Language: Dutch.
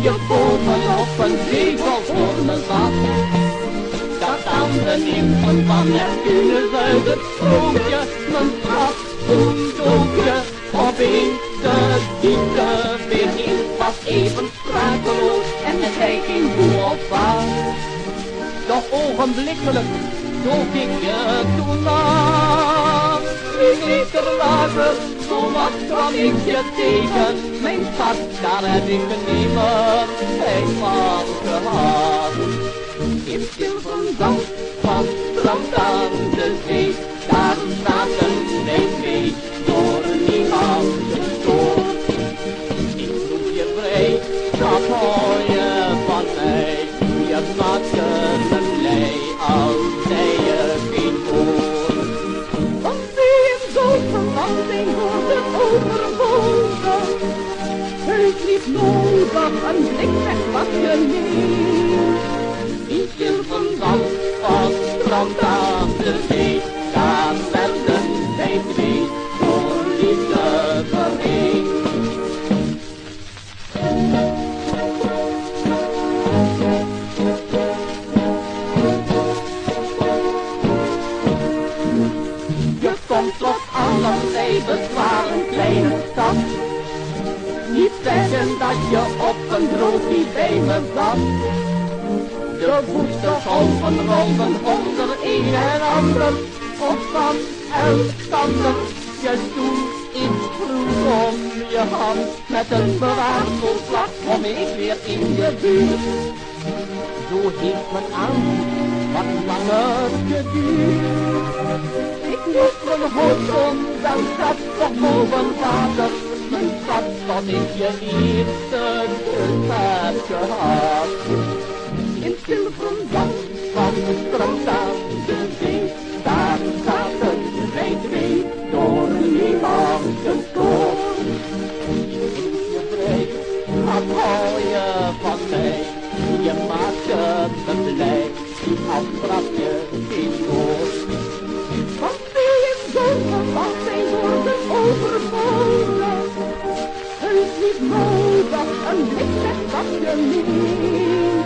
je bovenop een zetel voor me zat. Dat aan de nymfen van Neptunus uit het sprookje, mijn schat, een dookje, opeens de diepte weer in, was even sprakeloos en zei geen hoe of waar. Doch ogenblikkelijk dook ik je toen aan. 3 meter lager, zo wat kwam ik je tegen. Mijn schat, daar heb ik niet meer tijd van gehad. In zilveren van strand aan de zee, daar zaten wij twee, door niemand gestoord. Ik vroeg je vrij, dat hou je van mij, je maakte me blij, als zei je geen woord. Dan zie je zo verwachting door de overwogen, heus niet nodig, een blik zegt wat je neemt. In zilveren van strand aan de zee, daar werden wij twee, door liefde vereen. Je komt tot allerlei bezwaren, kleine stad. Niet zeggen dat je op een droogje bij me zat. De woeste golven rolden onder een en ander, op van elkander. Je stoel iets vroeg om je hand, met een bewaarselslag kom ik weer in je buurt. Zo heeft mijn aanzoek wat langer geduurd. Ik moest mijn hoofd wel zat toch boven water, mijn schat, tot ik je eerste kus heb gehad. In zilveren van de strand aan de zee, daar zaten wij twee, door niemand gestoord. Ik vroeg je vrij, wat hou je van mij, je maakte me blij, als sprak je geen woord. Wat wil je zo verwacht zijn door de overboden, heus niet nodig, een blik zegt wat je neemt.